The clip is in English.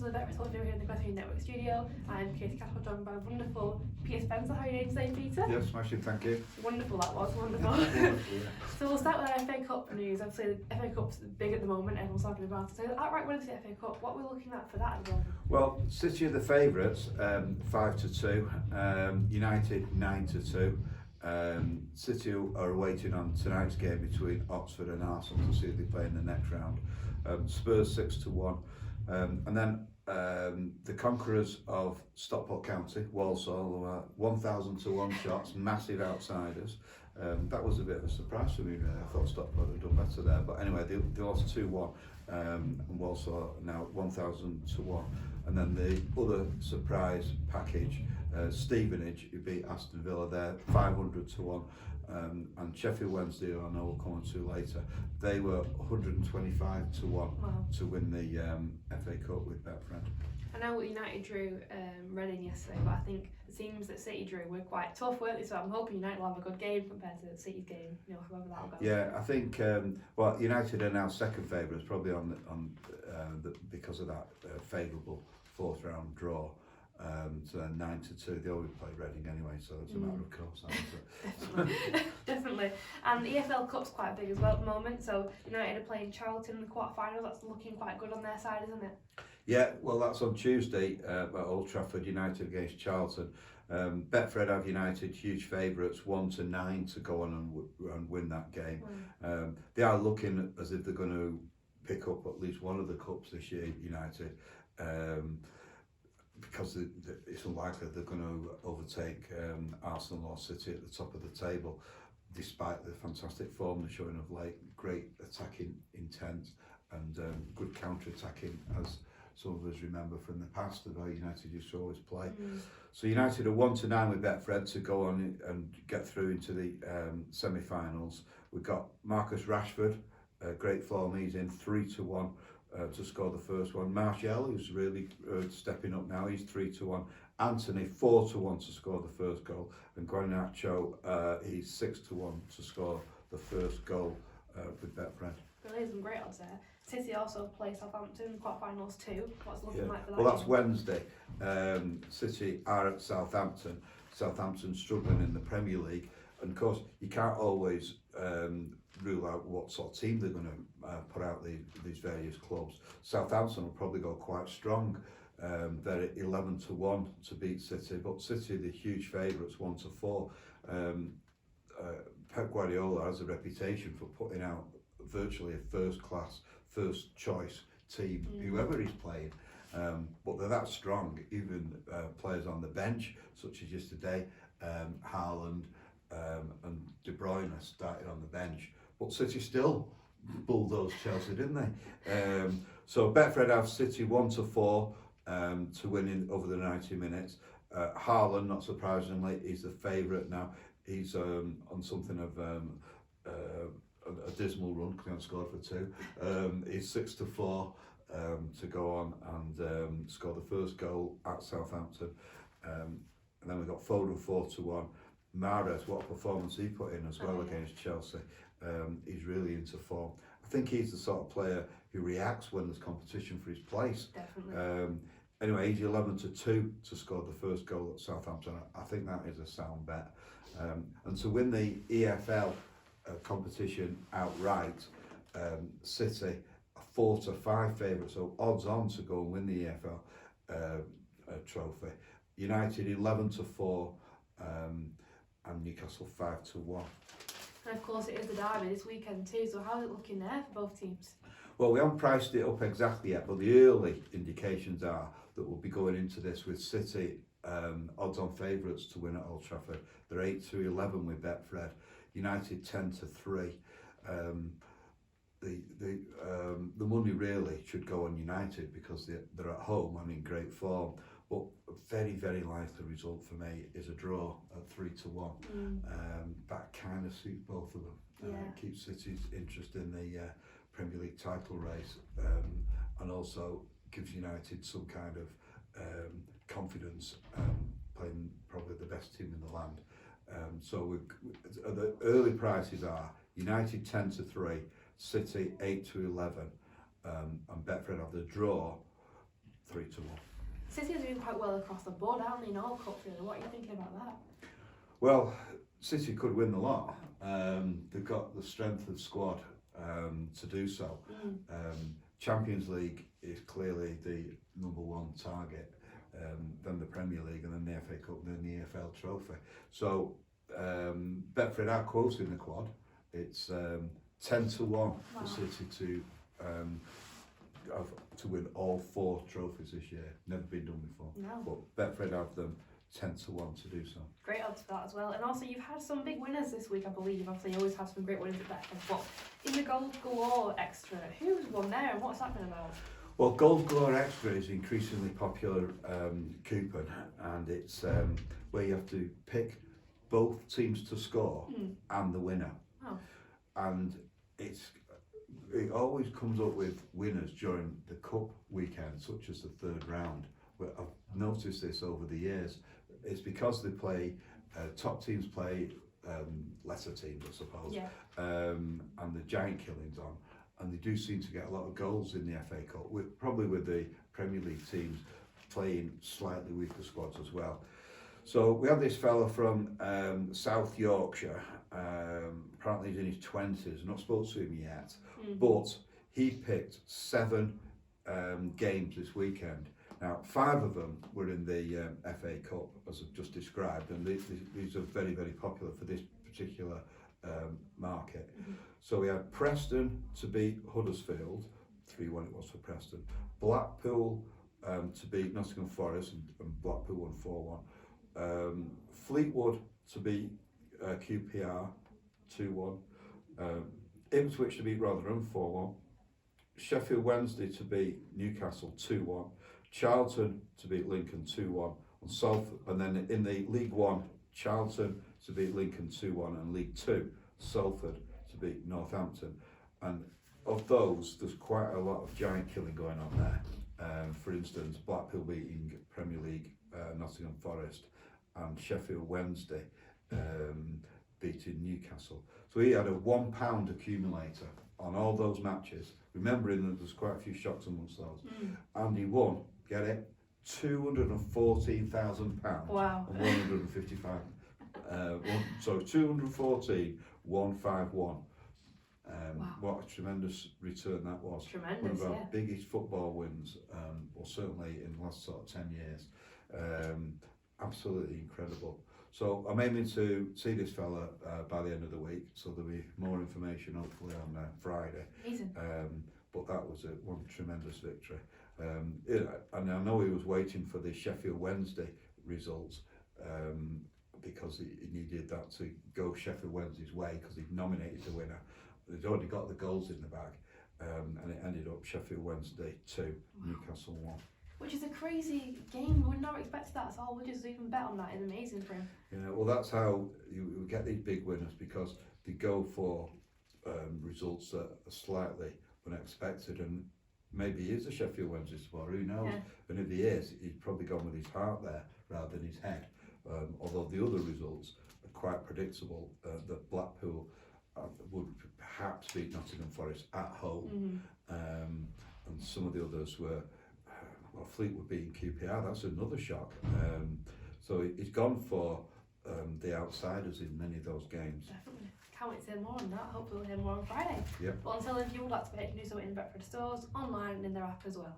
to the Betfred Talk here in the Grassroots Network studio. I'm Katie Castle, joined by wonderful Peter Spencer. How are you doing today, Peter? Yes, smashing, thank you. Wonderful, that was wonderful. Wonderful, yeah. So we'll start with our FA Cup news. Obviously, the FA Cup's big at the moment, everyone's talking about it. So outright winner to the FA Cup, what are we looking at for that at the moment? Well, City are the favourites, 5-2, United 9-2. City are awaiting on tonight's game between Oxford and Arsenal to see if they play in the next round. Spurs 6-1, and then the conquerors of Stockport County, Walsall, who are 1,000-1 shots, massive outsiders. That was a bit of a surprise for me. I thought Stockport had done better there, but anyway, they lost 2-1, and Walsall now 1,000-1. And then the other surprise package, Stevenage, who beat Aston Villa there 500-1, and Sheffield Wednesday, who I know we'll come on to later, they were 125-1 Wow. to win the FA Cup with Betfred. I know United drew Reading yesterday, but I think it seems that City drew were quite tough, weren't they? So I'm hoping United will have a good game compared to City's game, however that'll go. Yeah, I think well, United are now second favourites, probably because of that favourable fourth round draw. So 9-2, they always play Reading anyway, so it's a matter of course. Definitely. Definitely. And the EFL Cup's quite big as well at the moment, so United are playing Charlton in the quarterfinals. That's looking quite good on their side, isn't it? Yeah, well, that's on Tuesday at Old Trafford, United against Charlton. Betfred have United huge favourites, 1-9 to go on and win that game. They are looking as if they're going to pick up at least one of the cups this year, United. Because it's unlikely they're going to overtake Arsenal or City at the top of the table, despite the fantastic form they're showing of late. Great attacking intent and good counter-attacking, as some of us remember from the past of how United used to always play. So United are 1-9 with Betfred to go on and get through into the semi-finals. We've got Marcus Rashford, great form, he's in 3-1. To score the first one. Martial, who's really stepping up now, he's 3-1. Anthony 4-1 to score the first goal, and Guanacho he's 6-1 to score the first goal with Betfred. Really some great odds there. City also play Southampton in the quarterfinals too. What's looking like for that? Well, that's game? Wednesday. City are at Southampton. Southampton struggling in the Premier League, and of course you can't always rule out what sort of team they're going to put out these various clubs. Southampton will probably go quite strong. They're at 11-1 to beat City, but City are the huge favourites, 1-4. Pep Guardiola has a reputation for putting out virtually a first-class, first-choice team, whoever he's playing. But they're that strong. Even players on the bench, such as yesterday, Haaland and De Bruyne started on the bench. But City still bulldozed Chelsea, didn't they? So Betfred have City 1-4 to win in over the 90 minutes. Haaland, not surprisingly, is the favourite now. He's on something of a dismal run because he hasn't scored for two. He's 6-4 to go on and score the first goal at Southampton. And then we've got Foden 4-1. Mahrez, what a performance he put in as well against Chelsea. He's really into form. I think he's the sort of player who reacts when there's competition for his place. Definitely. Anyway, he's 11-2 to score the first goal at Southampton. I think that is a sound bet. And to win the EFL competition outright, City are 4-5 favourites, so odds on to go and win the EFL trophy. United 11-4. And Newcastle 5-1. And of course it is the derby this weekend too, so how's it looking there for both teams? Well, we haven't priced it up exactly yet, but the early indications are that we'll be going into this with City odds-on favourites to win at Old Trafford. They're 8-11 with Betfred. United 10-3. The money really should go on United because they're at home and in great form. But a very, very likely result for me is a draw at 3-1. That kind of suits both of them. Keeps City's interest in the Premier League title race, and also gives United some kind of confidence, playing probably the best team in the land. So the early prices are United 10-3, City 8-11, and Betfred have the draw 3-1. City are doing quite well across the board, aren't they, in all cups really? What are you thinking about that? Well, City could win the lot. They've got the strength of squad to do so. Champions League is clearly the number one target, then the Premier League, and then the FA Cup, and then the EFL Trophy. So Betfred are quoting the quad. It's 10-1 for City to win all 4 trophies this year. Never been done before. No. But Betfred have them 10-1 to do so. Great odds for that as well. And also, you've had some big winners this week, I believe. Obviously, you always have some great winners at Betfred. But in the Gold Galore Extra, who's won there and what's that been about? Well, Gold Galore Extra is an increasingly popular coupon, and it's where you have to pick both teams to score and the winner. Oh. And it always comes up with winners during the cup weekend, such as the third round. But I've noticed this over the years. It's because they play, top teams play lesser teams, I suppose, and the giant killings on, and they do seem to get a lot of goals in the FA Cup, probably with the Premier League teams playing slightly weaker squads as well. So we have this fella from South Yorkshire, apparently he's in his 20s, not spoke to him yet, but he picked 7 games this weekend. Now, 5 of them were in the FA Cup, as I've just described, and these are very, very popular for this particular market. So we had Preston to beat Huddersfield, 3-1 it was for Preston. Blackpool to beat Nottingham Forest, and Blackpool won 4-1. Fleetwood to beat QPR, 2-1. Ipswich to beat Rotherham, 4-1. Sheffield Wednesday to beat Newcastle, 2-1. Charlton to beat Lincoln, 2-1. And then in the League One, Charlton to beat Lincoln, 2-1. And League Two, Salford to beat Northampton. And of those, there's quite a lot of giant killing going on there. For instance, Blackpool beating Premier League Nottingham Forest, and Sheffield Wednesday beating Newcastle. So he had a £1 accumulator on all those matches, remembering that there's quite a few shocks amongst those. And he won, get it, £214,000. Wow. And 155. So 214, 151. Wow. What a tremendous return that was. Tremendous, One of our biggest football wins, or certainly in the last sort of 10 years. Absolutely incredible. So I'm aiming to see this fella by the end of the week, so there'll be more information hopefully on Friday. Amazing. But that was one tremendous victory. And I know he was waiting for the Sheffield Wednesday results, because he needed that to go Sheffield Wednesday's way, because he'd nominated the winner. They'd already got the goals in the bag, and it ended up Sheffield Wednesday 2, Newcastle 1. Which is a crazy game. We would not expect that at all. We just even bet on that. It's amazing for him. Yeah, well, that's how you get these big winners, because they go for results that are slightly unexpected, and maybe he is a Sheffield Wednesday supporter, who knows? Yeah. And if he is, he's probably gone with his heart there rather than his head. Although the other results are quite predictable, that Blackpool would perhaps beat Nottingham Forest at home, and some of the others were, well, Fleetwood beating QPR, that's another shock. So he's gone for the outsiders in many of those games. Definitely. Can't wait to hear more on that. Hopefully we'll hear more on Friday. Yep. But until then, if you would like to bet, you can do so in Betfred stores, online and in their app as well.